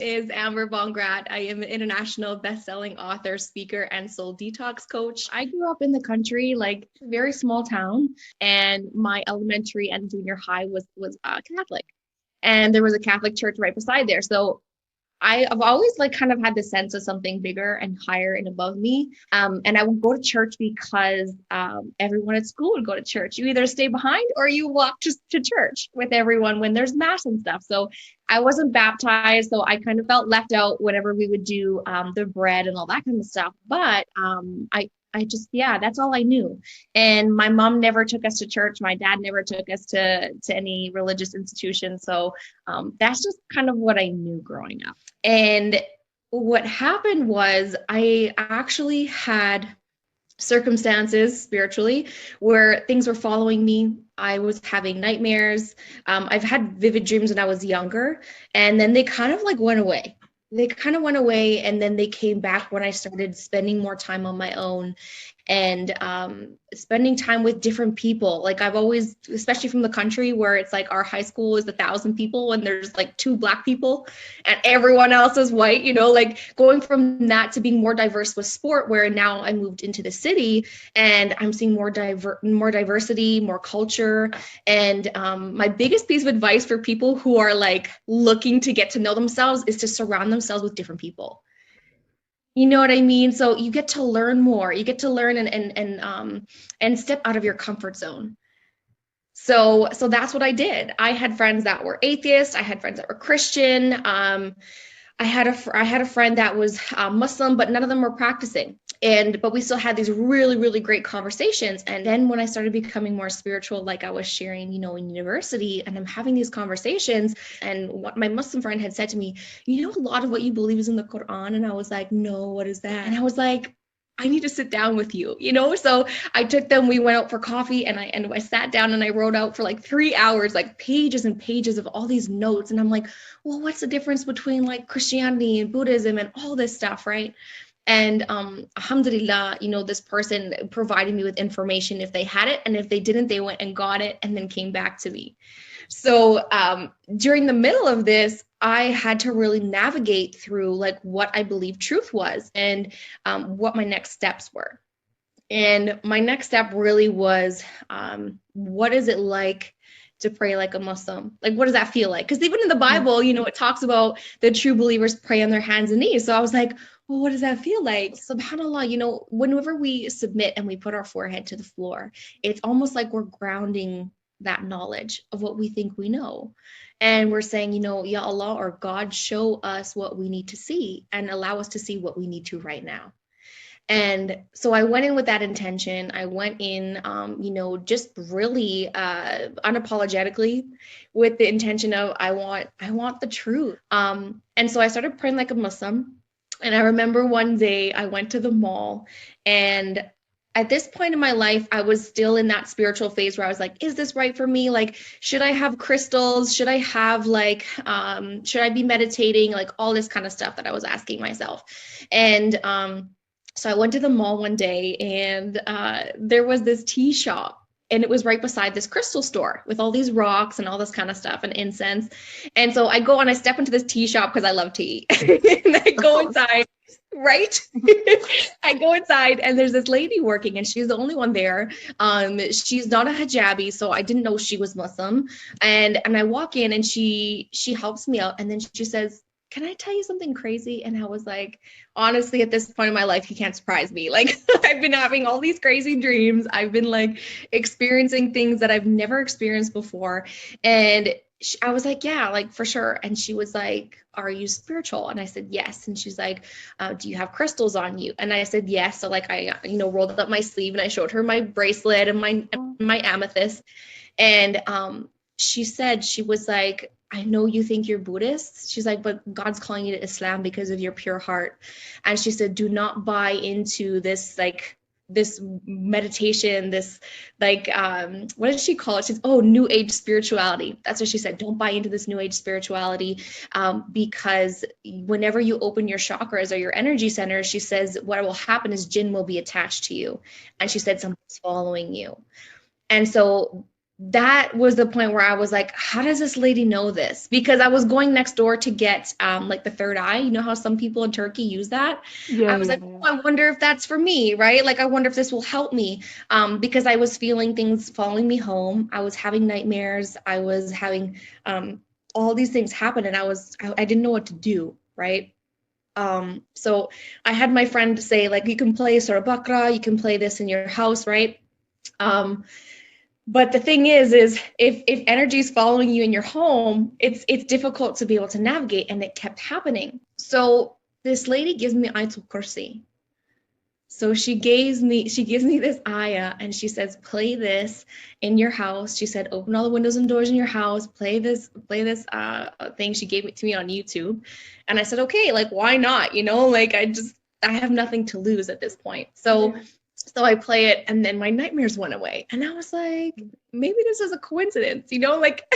Is Amber Bongrat. I am an international best-selling author, speaker, and soul detox coach. I grew up in the country, like very small town, and my elementary and junior high was Catholic, and there was a Catholic church right beside there. So I've always like kind of had the sense of something bigger and higher and above me. And I would go to church because everyone at school would go to church. You either stay behind or you walk to church with everyone when there's mass and stuff. So I wasn't baptized, so I kind of felt left out whenever we would do the bread and all that kind of stuff. But I just, yeah, that's all I knew. And my mom never took us to church. My dad never took us to any religious institution. So that's just kind of what I knew growing up. And what happened was I actually had circumstances spiritually where things were following me. I was having nightmares. I've had vivid dreams when I was younger, and then they kind of like went away. They kind of went away, and then they came back when I started spending more time on my own and spending time with different people. Like I've always, especially from the country where it's like our high school is 1,000 people and there's like 2 Black people and everyone else is white, you know, like going from that to being more diverse with sport, where now I moved into the city and I'm seeing more diversity, more culture. And my biggest piece of advice for people who are like looking to get to know themselves is to surround themselves with different people. You know what I mean? So you get to learn more. You get to learn and step out of your comfort zone. So that's what I did. I had friends that were atheists. I had friends that were Christian. I had a friend that was Muslim, but none of them were practicing. But we still had these really, really great conversations. And then when I started becoming more spiritual, like I was sharing, you know, in university, and I'm having these conversations, and what my Muslim friend had said to me, you know, a lot of what you believe is in the Quran. And I was like, no, what is that? And I was like, I need to sit down with you, you know? So I took them, we went out for coffee, and I sat down and I wrote out for like 3 hours, like pages and pages of all these notes. And I'm like, well, what's the difference between like Christianity and Buddhism and all this stuff, right? And alhamdulillah, you know, this person provided me with information if they had it, and if they didn't, they went and got it and then came back to me. So during the middle of this, I had to really navigate through like what I believe truth was and what my next steps were. And my next step really was, what is it like to pray like a Muslim? Like, what does that feel like? Because even in the Bible, you know, it talks about the true believers pray on their hands and knees. So I was like, well, what does that feel like? SubhanAllah, you know, whenever we submit and we put our forehead to the floor, it's almost like we're grounding that knowledge of what we think we know. And we're saying, you know, Ya Allah or God, show us what we need to see and allow us to see what we need to right now. And so I went in with that intention. I went in, you know, just really unapologetically with the intention of I want the truth. And so I started praying like a Muslim. And I remember one day I went to the mall, and at this point in my life, I was still in that spiritual phase where I was like, is this right for me? Like, should I have crystals? Should I have like, should I be meditating? Like all this kind of stuff that I was asking myself. And so I went to the mall one day, and there was this tea shop. And it was right beside this crystal store with all these rocks and all this kind of stuff and incense. And so I go and I step into this tea shop because I love tea. And I go inside, right? I go inside, and there's this lady working, and she's the only one there. She's not a hijabi, so I didn't know she was Muslim. And I walk in, and she helps me out, and then she says, can I tell you something crazy? And I was like, honestly, at this point in my life, you can't surprise me. Like, I've been having all these crazy dreams. I've been like experiencing things that I've never experienced before. And I was like, yeah, like for sure. And she was like, are you spiritual? And I said, yes. And she's like, do you have crystals on you? And I said, yes. So like I, you know, rolled up my sleeve and I showed her my bracelet and my amethyst. And she said, she was like, I know you think you're Buddhist. She's like, but God's calling you to Islam because of your pure heart. And she said, do not buy into this, like, this meditation, this, like, what did she call it? She's, oh, new age spirituality. That's what she said. Don't buy into this new age spirituality because whenever you open your chakras or your energy centers, she says, what will happen is jinn will be attached to you. And she said, something's following you. And so that was the point where I was like, how does this lady know this? Because I was going next door to get like the third eye. You know how some people in Turkey use that? Yeah, I was yeah, like, yeah. oh, I wonder if that's for me, right? Like, I wonder if this will help me. Because I was feeling things following me home. I was having nightmares. I was having all these things happen, and I didn't know what to do, right? So I had my friend say, like, you can play Surah Baqarah, you can play this in your house, right? Um, but the thing is if energy is following you in your home, it's difficult to be able to navigate, and it kept happening. So this lady gives me Ayatul Kursi. So she gives me this ayah, and she says, play this in your house. She said, open all the windows and doors in your house, play this thing. She gave it to me on YouTube. And I said, okay, like, why not? Like, I have nothing to lose at this point. So I play it, and then my nightmares went away. And I was like, maybe this is a coincidence, like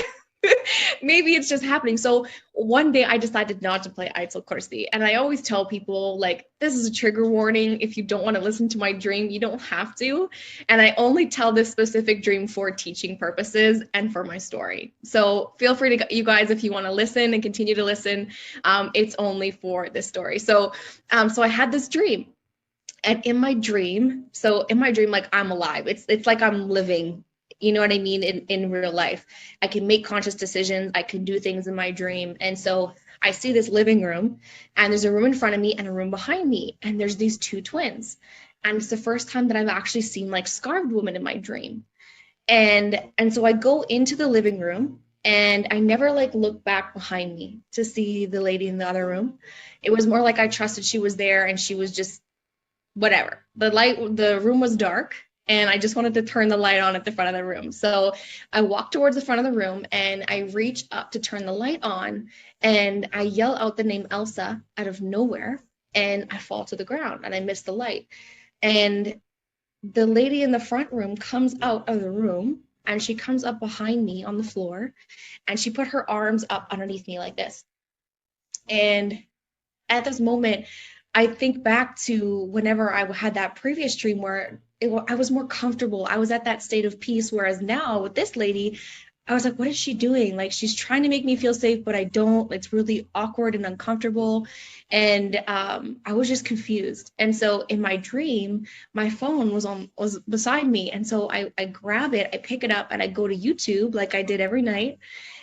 maybe it's just happening. So one day I decided not to play Ayatul Kursi. And I always tell people, like, this is a trigger warning. If you don't want to listen to my dream, you don't have to. And I only tell this specific dream for teaching purposes and for my story. So feel free to, you guys, if you want to listen and continue to listen, it's only for this story. So I had this dream. And in my dream, like, I'm alive. It's like I'm living, you know what I mean, in real life. I can make conscious decisions. I can do things in my dream. And so I see this living room, and there's a room in front of me and a room behind me, and there's these two twins. And it's the first time that I've actually seen, like, scarred women in my dream. And so I go into the living room, and I never, like, look back behind me to see the lady in the other room. It was more like I trusted she was there, and she was just whatever. The room was dark, and I just wanted to turn the light on at the front of the room. So I walk towards the front of the room, and I reach up to turn the light on, and I yell out the name Elsa out of nowhere, and I fall to the ground, and I miss the light. And the lady in the front room comes out of the room, and she comes up behind me on the floor, and she put her arms up underneath me like this. And at this moment, I think back to whenever I had that previous dream where I was more comfortable. I was at that state of peace. Whereas now with this lady, I was like, what is she doing? Like, she's trying to make me feel safe, but I don't. It's really awkward and uncomfortable. And I was just confused. And so in my dream, my phone was beside me. And so I grab it, I pick it up, and I go to YouTube like I did every night,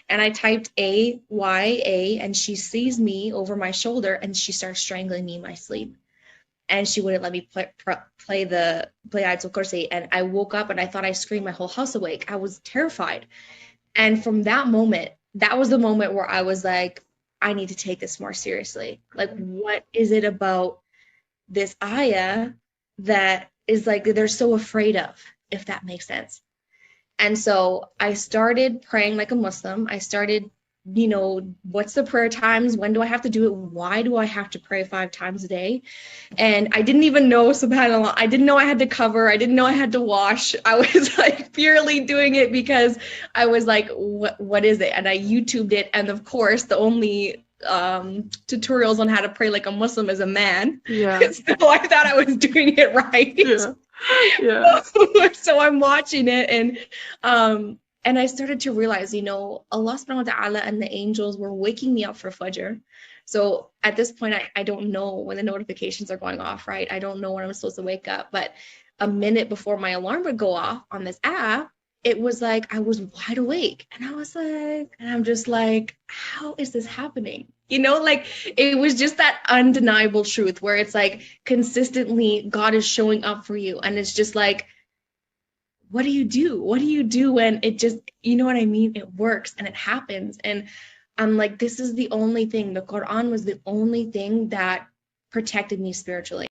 and I typed AYA, and she sees me over my shoulder, and she starts strangling me in my sleep. And she wouldn't let me play Ayatul Kursi. And I woke up, and I thought I screamed my whole house awake. I was terrified. And from that moment, that was the moment where I was like, I need to take this more seriously. Like, what is it about this ayah that is, like, they're so afraid of, if that makes sense? And so I started praying like a Muslim. I started, what's the prayer times? When do I have to do it? Why do I have to pray 5 times a day? And I didn't even know, subhanAllah, I didn't know I had to cover. I didn't know I had to wash. I was like purely doing it because I was like, what is it? And I YouTubed it. And of course, the only tutorials on how to pray like a Muslim is a man. Yeah, So I thought I was doing it right. yeah, yeah. So I'm watching it, and I started to realize, Allah subhanahu wa ta'ala and the angels were waking me up for Fajr. So at this point, I don't know when the notifications are going off, right? I don't know when I'm supposed to wake up. But a minute before my alarm would go off on this app, it was like I was wide awake. And I was like, and I'm just like, how is this happening? Like, it was just that undeniable truth where it's like consistently God is showing up for you. And it's just like, what do you do? What do you do when it just, you know what I mean? It works and it happens. And I'm like, this is the only thing. The Quran was the only thing that protected me spiritually.